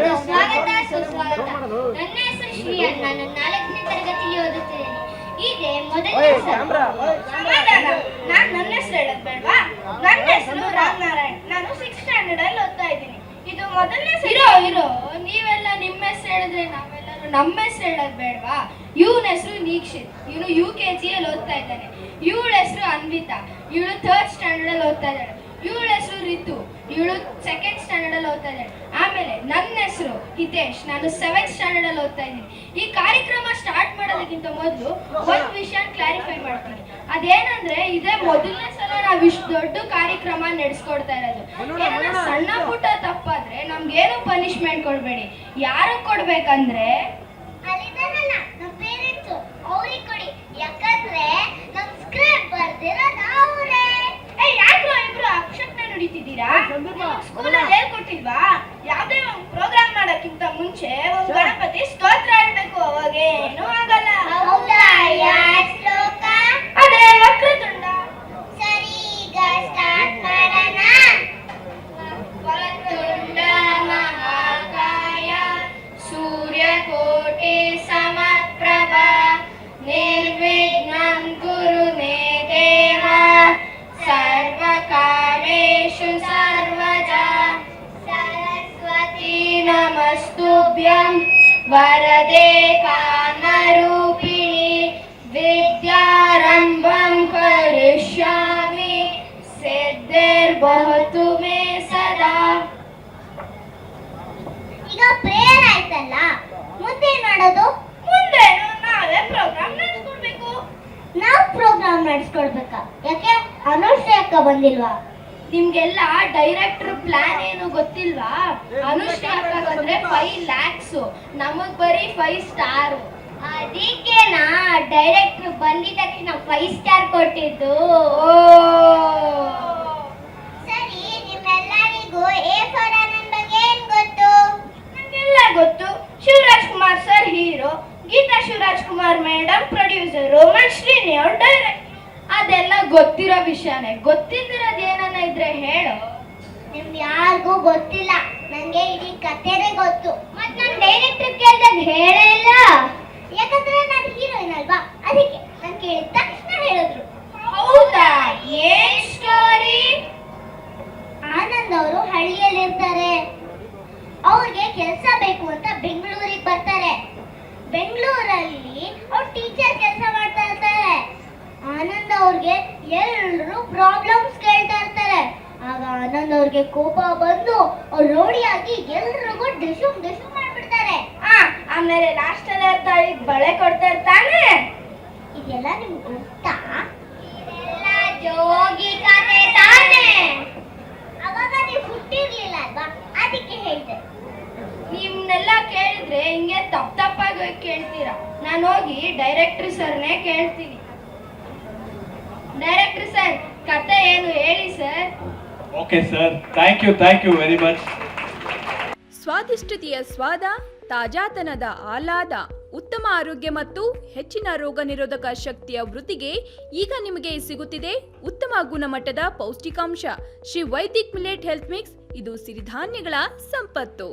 ಎಲ್ಲರಿಗೂ ಸ್ವಾಗತ ಸುಸ್ವಾಗತ. ನನ್ನ ಹೆಸರು ಶ್ರೀ ಅಣ್ಣ. ನಾನು 4ನೇ ತರಗತಿಯಲ್ಲಿ ಓದುತ್ತಿದ್ದೇನೆ. ಇದೇ ಮೊದಲನೇ ಸಮಾಧಾನ. ನನ್ನ ಹೆಸರು ಹೇಳೋದು ಬೇಡವಾ? ನನ್ನ ಹೆಸರು ರಾಮನಾರಾಯಣ್. ನಾನು 6th ಸ್ಟ್ಯಾಂಡರ್ಡ್ ಅಲ್ಲಿ ಓದ್ತಾ ಇದ್ದೀನಿ. ಇದು ಮೊದಲನೇ ಇರೋ ನೀವೆಲ್ಲ ನಿಮ್ಮ ಹೆಸರು ಹೇಳಿದ್ರೆ ನಾವೆಲ್ಲರೂ ನಮ್ಮ ಹೆಸರು ಹೇಳೋದು ಬೇಡವಾ? ಇವನ ಹೆಸರು ನೀಕ್ಷಿತ್. ಇವನು UKG ಅಲ್ಲಿ ಓದ್ತಾ ಇದ್ದಾನೆ. ಇವಳ ಹೆಸರು ಅನ್ವಿತಾ. ಇವಳು 3rd ಸ್ಟ್ಯಾಂಡರ್ಡ್ ಅಲ್ಲಿ ಓದ್ತಾ ಇದ್ದಾಳೆ. ಇವಳ ಹೆಸರು ರಿತು. ಇವಳು 2nd ಸ್ಟ್ಯಾಂಡರ್ಡ್ ಅಲ್ಲಿ ಓದ್ತಾ ಇದ್ದಾಳೆ. ಆಮೇಲೆ ನನ್ನ ಹೆಸರು ಹಿತೇಶ್. ನಾನು 7th ಸ್ಟ್ಯಾಂಡರ್ಡ್ ಅಲ್ಲಿ ಓದ್ತಾ ಇದ್ದೀನಿ. ಈ ಕಾರ್ಯಕ್ರಮ ಸ್ಟಾರ್ಟ್ ಮಾಡೋದಕ್ಕಿಂತ ಮೊದಲು ಒಂದು ವಿಷಯ ಕ್ಲಾರಿಫೈ ಮಾಡ್ತೀನಿ. ಅದೇನಂದ್ರೆ ಇದೇ ಮೊದಲನೇ ಸಲ ನಾವು ಇಷ್ಟು ದೊಡ್ಡ ಕಾರ್ಯಕ್ರಮ ನಡೆಸ್ಕೊಡ್ತಾ ಇರೋದು. ಏನಾದ್ರು ಸಣ್ಣ ಪುಟ್ಟ ತಪ್ಪಾದ್ರೆ ನಮ್ಗೇನು ಪನಿಷ್ಮೆಂಟ್ ಕೊಡ್ಬೇಡಿ. ಯಾರು ಕೊಡ್ಬೇಕಂದ್ರೆ ನಮ್ಮ ಪೇರೆಂಟ್ಸ್ ಅವ್ರಿಗೆ ಕೊಡಿ. ಯಾಕಂದ್ರೆ ನಮ್ ಸ್ಕ್ರಿಪ್ಟ್ ಬರ್ದಿರೋದು ಅವರೇ. ಯಾಕ್ರೋ ಇಬ್ರು ಅಕ್ಷರನ ನುಡಿತಿದ್ದೀರಾ? ಸ್ಕೂಲಲ್ಲಿ ಹೇಳ್ಕೊಟ್ಟಿಲ್ವಾ? ಯಾವ್ದೇ ಒಂದು ಪ್ರೋಗ್ರಾಮ್ ಮಾಡೋಕ್ಕಿಂತ ಮುಂಚೆ ಒಂದು ಗಣಪತಿ ಸ್ತೋತ್ರ ಹೇಳ್ಬೇಕು. ಅವಾಗ ಏನೂ ಆಗಲ್ಲ. ಹೌದಾ? ಶ್ಲೋಕ ಅದೇ ವಕ್ರತುಂಡ. ಸರಿ, ಈಗ ಸ್ಟಾರ್ಟ್ ಮಾಡೋಣ. ವಕ್ರತುಂಡ ಮಹಾಕಾಯ ಸೂರ್ಯಕೋಟಿ ಸಮಪ್ರಭ ನಿರ್ವಿಘ್ನಂ ಕುರು ಮೇ ದೇವ ಸರ್ವಕಾಮೇಷು ಸರ್ವದಾ ಸರಸ್ವತಿ ನಮಸ್ತುಭ್ಯಂ ವರದೆ ಕಾಮರೂಪಿಣಿ ವಿದ್ಯಾರಂಭಂ ಕರಿಷ್ಯಾಮಿ ಸಿದ್ಧಿರ್ಭವತು ಮೇ ಸದಾ. ಈಗ ಪ್ರೇಯರ್ ಆಯ್ತಲ್ಲ, ಮುಂದೆ ಮಾಡೋದು? ಮುಂದೆ ನಾವೇ ಪ್ರೋಗ್ರಾಮ್ ನಡೆಸ್ಕೊಡ್ಬೇಕು. ನಾವು ಪ್ರೋಗ್ರಾಮ್ ನಡೆಸ್ಕೊಡ್ಬೇಕಾ? ಯಾಕೆ ಅನುಶ್ರೀ ಅಕ್ಕ ಬಂದಿಲ್ವಾ? ನಿಮ್ಗೆಲ್ಲ ಡೈರೆಕ್ಟರ್ ಪ್ಲಾನ್ ಏನು ಗೊತ್ತಿಲ್ವಾ? ಅನುಶ್ರೀ ಅಕ್ಕ ಬಂದ್ರೆ 5 lakhs, ನಮಗ್ ಬರೀ 5 ಸ್ಟಾರ್. ಅದಕ್ಕೆನಾ ಡೈರೆಕ್ಟರ್ ಬಂದಿದ ತಕ್ಷಣ 5 ಸ್ಟಾರ್ ಕೊಟ್ಟಿದ್ದು. ಸರಿ, ನಿಮ್ಮೆಲ್ಲರಿಗೂ A for ಆನಂದ್ ಬಗ್ಗೆ ಏನ್ ಗೊತ್ತು? ನಂಗೆಲ್ಲ ಗೊತ್ತು. Shivaraj Kumar sir hero, Geetha Shivaraj Kumar madam producer, Srini ಅವ್ರು ಡೈರೆಕ್ಟ್. ಅದೆಲ್ಲ ಗೊತ್ತಿರೋ ವಿಷಯನೇ. ಗೊತ್ತಿದ್ದಿರೋದು ಏನನ್ನ ಇದ್ರೆ ಹೇಳು. ನಿಮ್ ಯಾರಿಗೂ ಗೊತ್ತಿಲ್ಲ. ನಂಗೆ ಇಡೀ ಕಥೆನೇ ಗೊತ್ತು. ಮತ್ ನಾನು ಡೈರೆಕ್ಟರ್ ಕೇಳಿದಾಗ ಹೇಳೇ ಇಲ್ಲ. ಯಾಕಂದ್ರೆ ನಾನು ಹೀರೋಯಿನ್ ಅಲ್ವಾ, ಅದಕ್ಕೆ ನಾನು ಕೇಳಿದ ತಕ್ಷಣ ಹೇಳಿದ್ರು. ಹೌದಾ? ಏನ್ ಸ್ಟೋರಿ? ಆನಂದ್ ಅವರು ಹಳ್ಳಿಯಲ್ಲಿ ಇರ್ತಾರೆ. ಅವ್ರಿಗೆ ಕೆಲಸ ಬೇಕು ಅಂತ ಬೆಂಗಳೂರಿಗೆ ಬರ್ತಾರೆ. ಬೆಂಗಳೂರಲ್ಲಿ ಅವ್ರು ಟೀಚರ್ ಕೆಲಸ ಮಾಡ್ತಾ ಇರ್ತಾರೆ. ಆನಂದ್ ಅವ್ರಿಗೆ ಎಲ್ಲರೂ ಪ್ರಾಬ್ಲಮ್ಸ್ ಕೇಳ್ತಾ ಇರ್ತಾರೆ. ಆಗ ಆನಂದ್ ಅವ್ರಿಗೆ ಕೋಪ ಬಂದು ಅವ್ರು ರೌಡಿಯಾಗಿ ಎಲ್ರಿಗೂ ಡಿಶುಮ್ ಮಾಡ್ಬಿಡ್ತಾರೆ. ಆಮೇಲೆ ಲಾಸ್ಟ್ ಅಲ್ಲಿ ಬಳೆ ಕೊಡ್ತಾ ಇರ್ತಾನೆ. ಇದೆಲ್ಲ ನಿಮ್ಗೆ ಗೊತ್ತಾ? ಇದೆಲ್ಲ ಜೋಗಿ ಕಥೆ ತಾನೆ. ಅವಾಗ ನೀವು ಹುಟ್ಟಿರ್ಲಿಲ್ಲ ಅಲ್ವಾ, ಅದಕ್ಕೆ ಹೇಳ್ದೆ. ನಿಮ್ನೆಲ್ಲ ಕೇಳಿದ್ರೆ ಹಿಂಗೆ ತಪ್ಪಾಗಿ ಕೇಳ್ತೀರಾ. ನಾನು ಹೋಗಿ ಡೈರೆಕ್ಟರ್ ಸರ್ನೇ ಕೇಳ್ತೀನಿ. ಡೈರೆಕ್ಟರ್ ಸರ್, ಕತೆ ಏನು ಹೇಳಿ sir. Okay sir, thank you very much. ಸ್ವಾದಿಷ್ಟತೆಯ ಸ್ವಾದ, ತಾಜಾತನದ ಆಹ್ಲಾದ, ಉತ್ತಮ ಆರೋಗ್ಯ ಮತ್ತು ಹೆಚ್ಚಿನ ರೋಗ ನಿರೋಧಕ ಶಕ್ತಿಯ ವೃದ್ಧಿಗೆ ಈಗ ನಿಮಗೆ ಸಿಗುತ್ತಿದೆ ಉತ್ತಮ ಗುಣಮಟ್ಟದ ಪೌಷ್ಟಿಕಾಂಶ Shri Vaidik millet health mix. ಇದು ಸಿರಿಧಾನ್ಯಗಳ ಸಂಪತ್ತು.